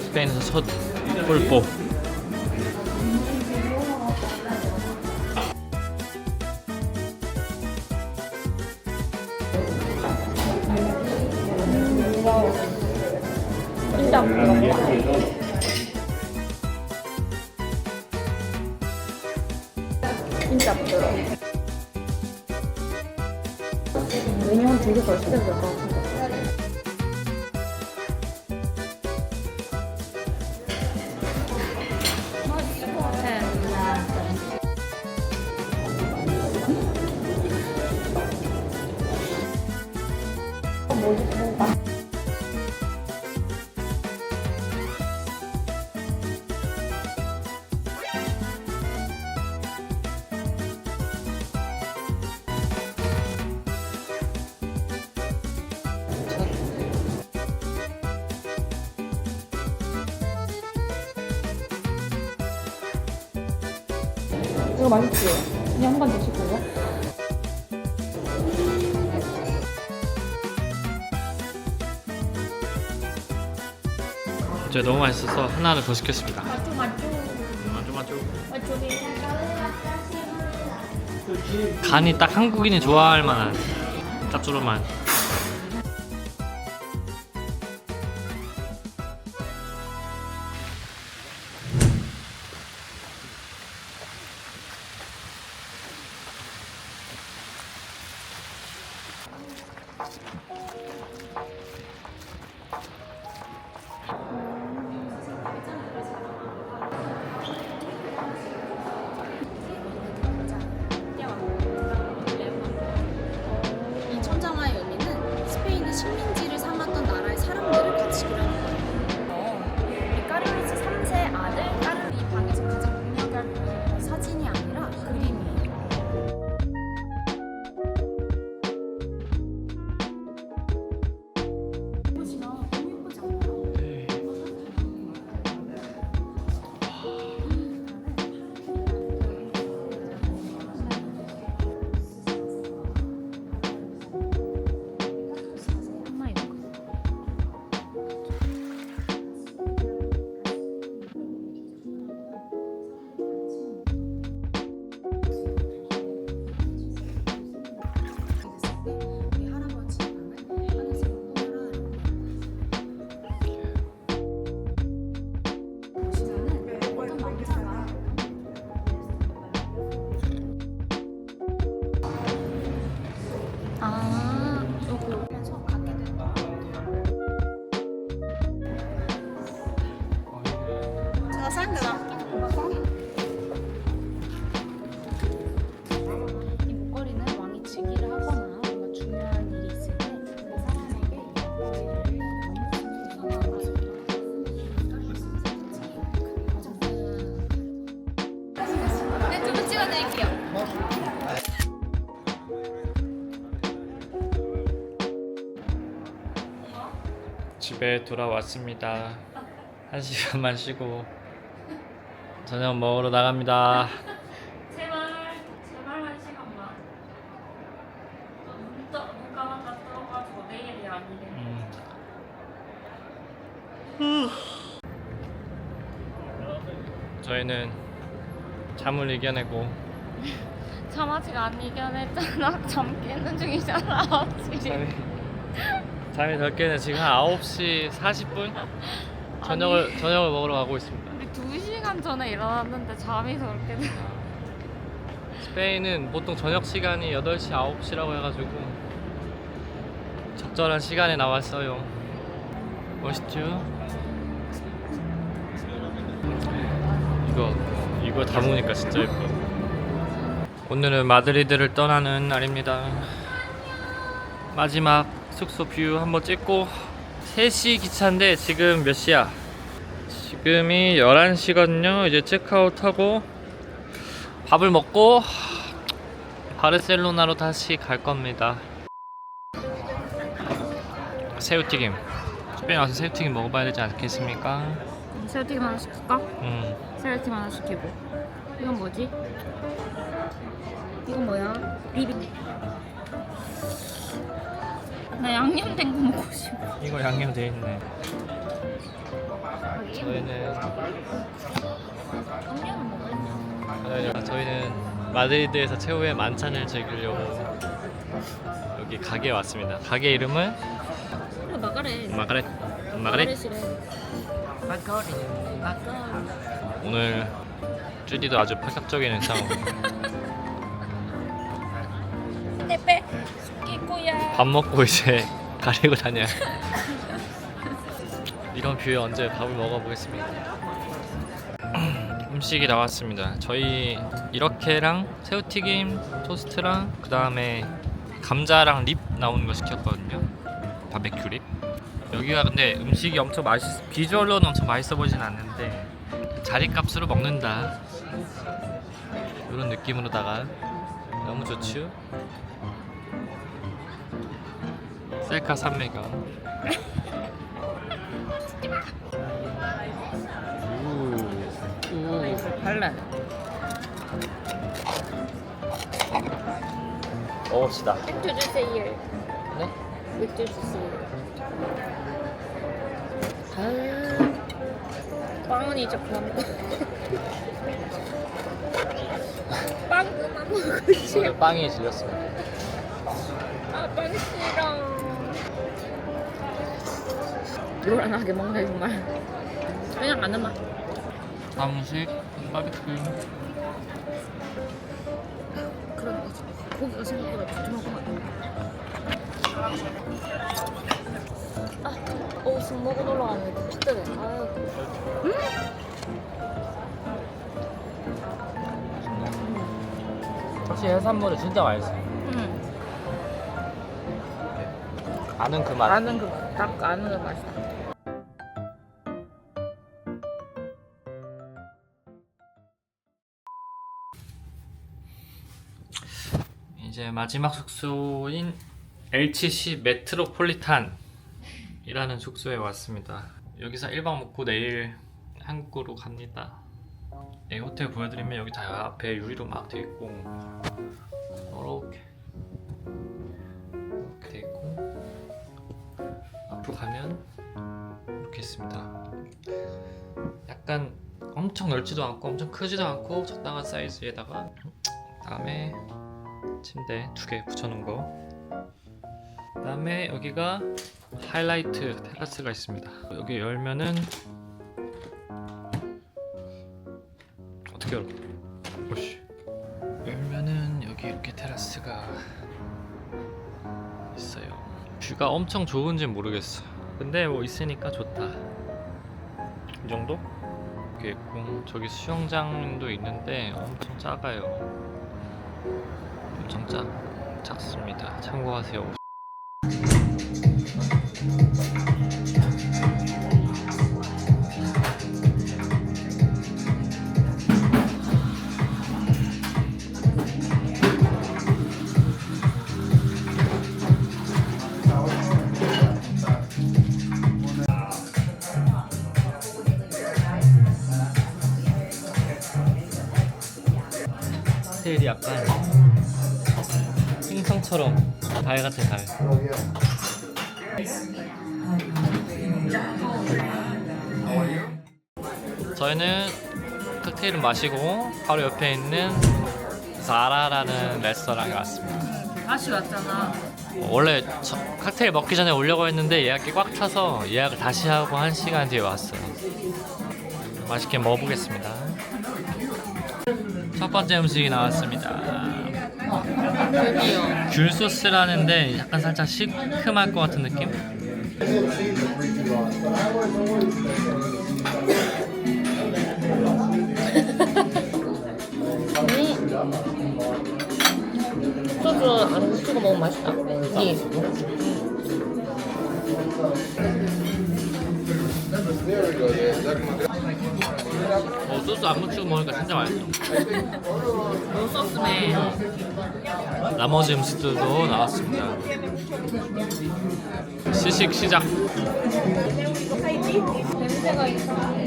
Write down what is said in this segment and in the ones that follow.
스페인에서 첫 뿔뽀. 진짜 부드럽다. 진짜 부드러워. 메뉴 한 2개 더 시켜도 될 것 같은데. 이거 맛있지? 그냥 한 번 드시고요. 이제 너무 맛있어서 하나를 더 시켰습니다. 맞죠. 맞죠. 맞죠. 간이 딱 한국인이 좋아할 만한 짭조름한. 이 천장화의 의미는 스페인이 식민지를 삼았던 나라의 사람들을 같이 그려놓은 거예요. 우리 까르로스 3세 아들 까르로 이 방에서 가장 눈여겨할 부분은 사진이 아니라 그림이에요. 꽃이나 너무 예쁘지 않나요? 네. 우리 할아버지 방을 하늘색으로 보시면은 어떤 남자가 요거 하면서 갖게 된다. 제가 쌀그라 이 목걸이는 왕이 즉위를 하거나 뭔가 중요한 일이 있을 때 그 사람에게 이 목걸이를 영수증으로 네, 두분 찍어드릴게요. 집에 돌아왔습니다. 1시간만 쉬고 저녁 먹으러 나갑니다. 제발 한 시간만. 눈 감았다 떠가지고 내일이 아니래. 저희는 잠을 이겨내고 잠 아직 안 이겨냈잖아. 잠 깨는 중이잖아. 9시. 잠이 덜 깨는 지금 한 9시 40분 저녁을 먹으러 가고 있습니다. 우리 2시간 전에 일어났는데 잠이 그렇게 돼. 스페인은 보통 저녁 시간이 8시, 9시라고 해가지고 적절한 시간에 나왔어요. 멋있죠? 이거 담으니까 진짜 예뻐. 오늘은 마드리드를 떠나는 날입니다. 마지막 숙소 뷰 한번 찍고 3시 기차인데 지금 몇 시야? 지금이 11시거든요. 이제 체크아웃하고 밥을 먹고 바르셀로나로 다시 갈 겁니다. 새우튀김. 스페인 와서 새우튀김 먹어봐야 되지 않겠습니까? 새우튀김 하나 시킬까? 응. 새우튀김 하나 시키고. 이건 뭐지? 이건 뭐야? 비비. 나 양념된 거 먹고 싶어. 이거 양념 돼 있네. 저희는 음료는 먹을래? 저희는 마드리드에서 최후의 만찬을 즐기려고 여기 가게에 왔습니다. 가게 이름은 그래 마가렛. 마가렛. 마가렛이래. 오늘 쭈디도 아주 파격적인 의상으로 내빼 끼고야. 밥 먹고 이제 가리고 다녀요. 이런 뷰에 언제 밥을 먹어보겠습니다. 음식이 나왔습니다. 저희 이렇게랑 새우튀김, 토스트랑 그 다음에 감자랑 립 나오는 거 시켰거든요. 바베큐 립. 여기가 근데 음식이 엄청 비주얼로는 엄청 맛있어 보진 않는데 자리값으로 먹는다 이런 느낌으로다가 너무 좋죠. 셀카 산매경. 발라. 먹읍시다. 맥주 주세요. 네? 맥주 주세요. 빵은 이제 그만. 빵 그만 먹고 싶어. 오늘 빵이 질렸습니다. 아, 빵 싫어. 요란하게 먹네 정말. 그냥 안 맛. 한식 바비큐. 그런 거지. 고기가 생각보다 두툼하구만. 술 먹고 놀러가는 게 팍뜨네. 아유. 혹시 해산물이 진짜 맛있어요. 아는 그 맛. 아는 그 딱 아는 그 맛이다. 이제 마지막 숙소인 LCC 메트로폴리탄이라는 숙소에 왔습니다. 여기서 1박 묵고 내일 한국으로 갑니다. 네, 호텔 보여드리면 여기 다 앞에 유리로 막 돼 있고 이렇게 돼 있고 앞으로 가면 이렇게 있습니다. 약간 엄청 넓지도 않고 엄청 크지도 않고 적당한 사이즈에다가 그다음에 침대 2개 붙여놓은 거. 그 다음에 여기가 하이라이트 테라스가 있습니다. 여기 열면은 어떻게 열어? 오씨. 열면은 여기 이렇게 테라스가 있어요. 뷰가 엄청 좋은지 모르겠어. 근데 뭐 있으니까 좋다. 이 정도? 이렇게 있고 저기 수영장도 있는데 엄청 작아요. 엄청 작습니다. 참고하세요. 호텔이 약간 행성처럼 달 같아 달. 저희는 칵테일을 마시고 바로 옆에 있는 자라라는 레스토랑에 왔습니다. 다시 왔잖아. 원래 칵테일 먹기 전에 오려고 했는데 예약이 꽉 차서 예약을 다시 하고 1시간 뒤에 왔어요. 맛있게 먹어보겠습니다. 첫 번째 음식이 나왔습니다. 드디어. 귤 소스라는데 약간 살짝 시큼할 것 같은 느낌? 소주 안 묻히고 먹으면 맛있다. 이. 소스 안 묻히고 먹으니까 진짜 맛있어. 요 소스네. 나머지 음식들도 나왔습니다. 시식 시작. 냄새가 이상해.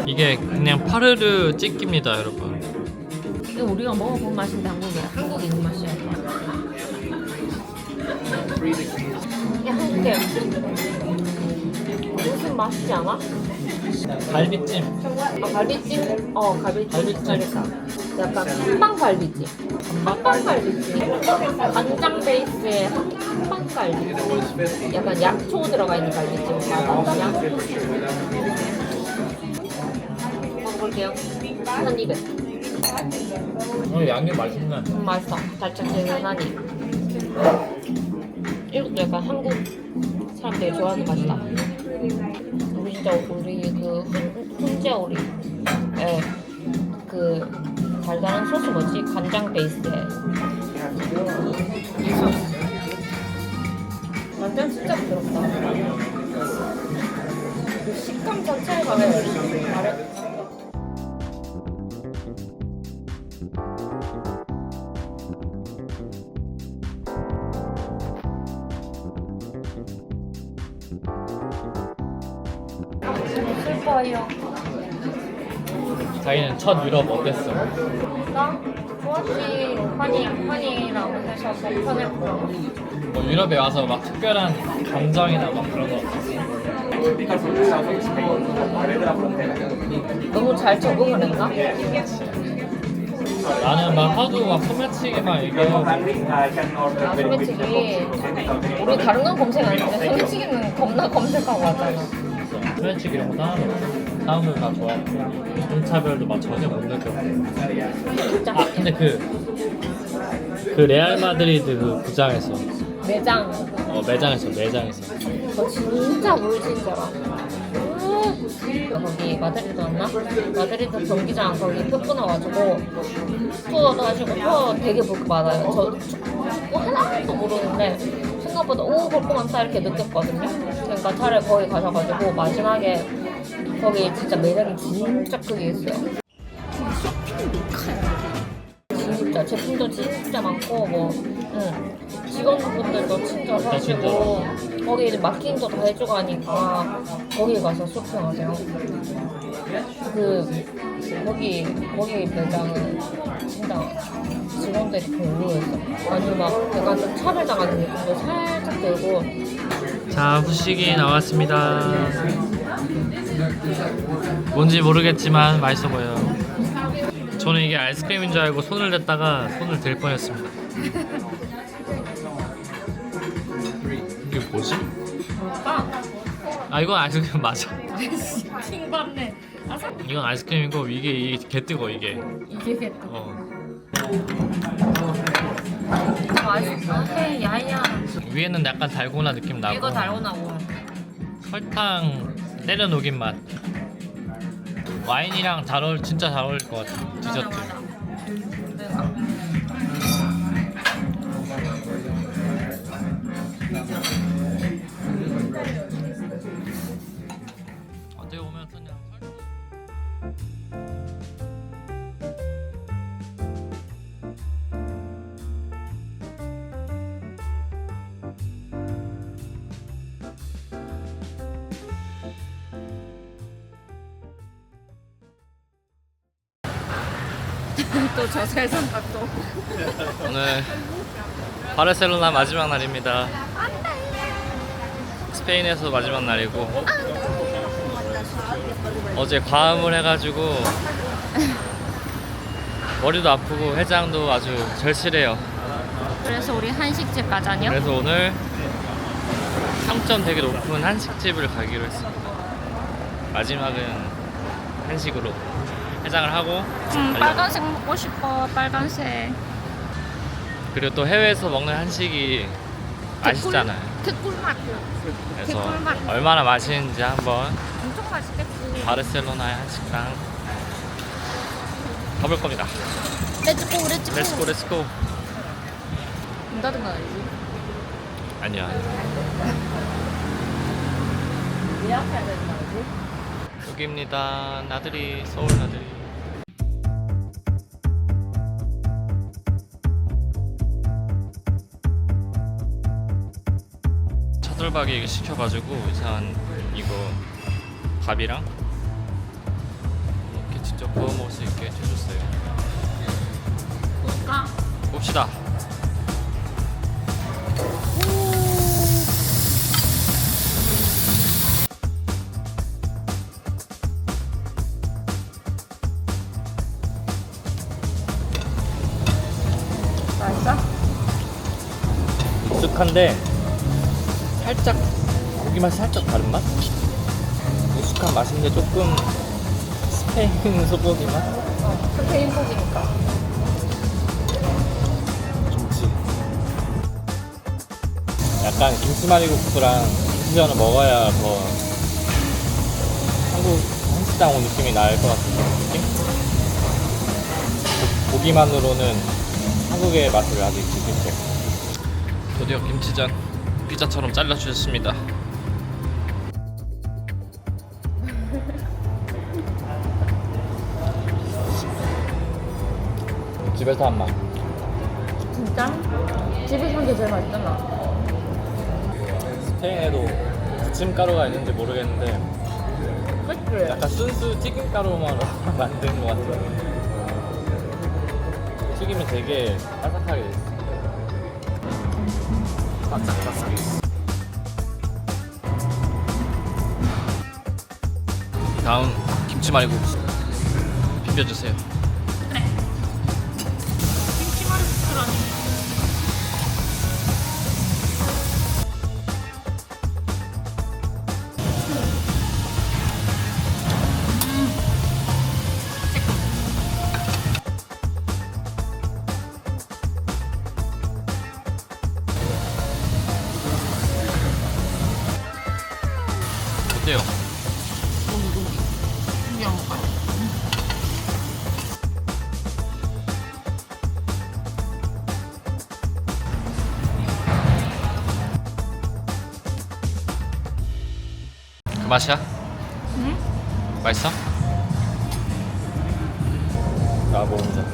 이게 그냥 파르르 찌개입니다, 여러분. 이거 우리가 먹어본 맛인데 한국에 있는 맛이야. 이게 한국에 무슨 맛이지 않아? 갈비찜. 갈비찜? 갈비찜. 갈비찜. 약간 한방갈비찜. 한방갈비찜. 간장 베이스의 한방갈비찜. 약간 약초 들어가 있는 갈비찜. 맛이야. 먹어볼게요. 한 입에. 양념 맛있네. 맛있어. 달짝지근하니. 이것도 약간 한국 사람들이 좋아하는 맛이다. 우리 진짜 우리 그 훈제오리 그 달달한 소스 뭐지? 간장 베이스에 이 소스 완전 진짜 부드럽다. 그 식감 자체가 다른. 슬퍼요. 자기는 첫 유럽 어땠어? 나 좋았지. 환희랑 해서 더 편했고. 뭐 유럽에 와서 막 특별한 감정이나 막 그런 거 없었어? 너무 잘 적응을 했나? 나는 막 하도 막 소매치기 막 얘기하고 소매치기 우리 다른 건 검색 안 했는데 소매치기는 겁나 검색하고 왔잖아. 소매치기 이런 거 하나도 없어. 사람들 다 좋아했고 인차별도 막 전혀 못 느꼈고. 아 근데 그 레알 마드리드 그 구장에서 매장 매장에서 저 진짜 물진짜라. 거기 마드리드 왔나? 마드리드 경기장 거기 표 끊어가지고 투어도 하시고 투어 되게 볼 거 많아요. 저 축구 하나도 모르는데 생각보다 볼 거 많다 이렇게 느꼈거든요. 그러니까 차라리 거기 가셔가지고 마지막에 거기 진짜 매장이 진짜 크게 있어요. 진짜 제품도 진짜 많고 직원분들도 진짜 사시고 거기 이제 마킹도 다 해주고 하니까 거기 가서 쇼핑하세요. 거기 매장은 진짜 직원들이 별로였어. 아니 막 약간 좀 차별당하는 느낌도 살짝 들고. 자 후식이 나왔습니다. 뭔지 모르겠지만 맛있어 보여요. 저는 이게 아이스크림인 줄 알고 손을 댔다가 손을 댈 뻔했습니다. 이게 뭐지? 아 이건 아이스크림 맞아. 킹받네. 이건 아이스크림이고 이게 개 뜨거 이게. 이게 됐다. 맛있어. 헤이 야야. 위에는 약간 달고나 느낌 나고. 이거 달고나고. 설탕 때려 녹인 맛. 와인이랑 진짜 잘 어울릴 것 같아. 디저트. 맞아. 어떻게 보면 그냥 또 저 세상 각도. 오늘 바르셀로나 마지막 날입니다. 스페인에서 마지막 날이고 어제 과음을 해가지고 머리도 아프고 해장도 아주 절실해요. 그래서 우리 한식집 가자뇨? 그래서 오늘 평점 되게 높은 한식집을 가기로 했습니다. 마지막은 한식으로 해장을 하고 빨간색 먹고 싶어. 빨간색. 그리고 또 해외에서 먹는 한식이 맛있잖아요. 개꿀맛. 그래서 개꿀맛. 얼마나 맛있는지 한번 엄청 맛있겠지. 바르셀로나의 한식당 가볼 겁니다. 렛츠고. 렛츠고 렛츠고. 문 닫은 거 아니지? 아니야. 예약해야 되는 거 아니지? 여기입니다. 나들이 서울 나들이. 차돌박이 이거 시켜가지고 이상한 이거 밥이랑 이렇게 직접 구워 먹을 수 있게 해줬어요. 볼까? 봅시다. 맛있어? 익숙한데 살짝 고기 맛이 살짝 다른 맛? 익숙한 맛인데 조금 스페인 소고기 맛? 스페인 고기니까. 김치. 약간 김치말이국수랑 김치전을 먹어야 더 한국 한식당 온 느낌이 날 것 같은 그런 느낌? 고기만으로는 한국의 맛을 아직 느낄 수 없어요. 드디어 김치전 피자처럼 잘라주셨습니다. 집에서 한 맛. 진짜? 집에서 한 게 제일 맛있잖아. 스페인에도 부침가루가 있는지 모르겠는데 그치? 약간 순수 튀김가루만 만든 것 같아요. 튀김이 되게 바삭하게 돼 있어. 바삭바삭. 다음 김치말이국수 비벼주세요. 김치말이국수라니. 어때요? 고기. 신기한 거 같아. 그 맛이야? 응? 맛있어? 나 먹자.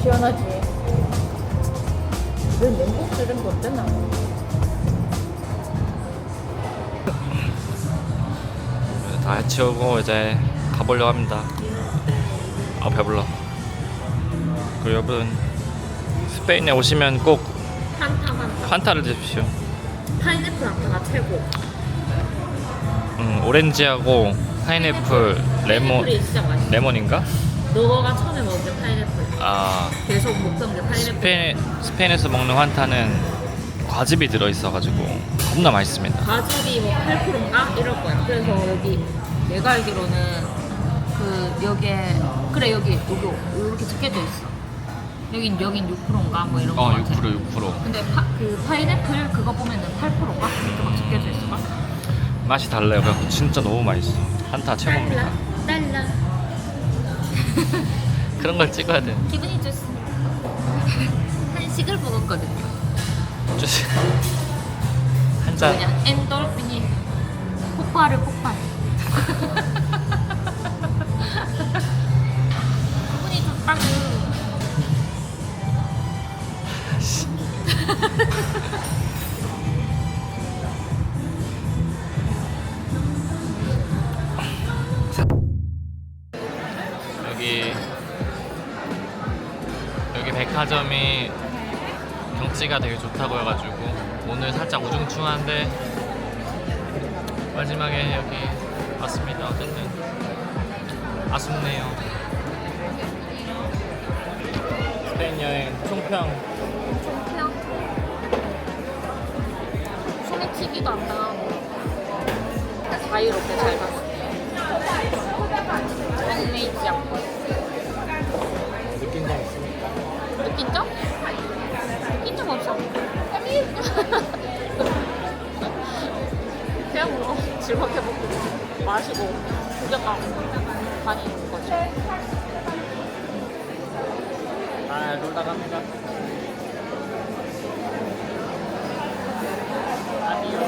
시원하지? 왜 냉국수 이런 거 어땠나? 다 해치우고 이제 가보려고 합니다. 아 배불러. 그리고 여러분 스페인에 오시면 꼭 판타. 판타를 드십시오. 파인애플 안타가 최고. 오렌지하고 파인애플, 파인애플이 진짜 맛있어. 레몬인가? 너가 처음에 먹은 게 파인애플. 아 계속 먹던 게 파인애플. 스페인에서 먹는 환타는 과즙이 들어있어가지고 겁나 맛있습니다. 가죽이 뭐 8%인가? 이럴 거야. 그래서 여기 내가 알기로는 그 여기에 그래 여기 이렇게 적혀져 있어. 여긴 6%인가 뭐 이런 거 같아. 6%. 근데 그 파인애플 그거 보면은 8%인가? 이렇게 막 적혀져 있어. 막. 맛이 달라요. 그래서 진짜 너무 맛있어. 환타 최고입니다. 달라. 그런 걸 찍어야 돼. 기분이 좋습니다. 한식을 먹었거든요. 한 잔. 그냥 엔돌핀이 폭발. 기분이 좋다고. 여기 백화점이 경치가 되게 좋다고 해가지고 오늘 살짝 우중충한데 마지막에 여기 왔습니다. 어쨌든 아쉽네요. 스페인 여행 총평. 손에 튀기도 안 나고 자유롭게 잘 봤어요. 홈메이지 않고. 느낀 점 있습니까? 느낀 점? 느낀 점 없어. 그냥 뭐 즐겁게 먹고 마시고 구경하고 다니는 거지. 아 놀다 갑니다. 아니요.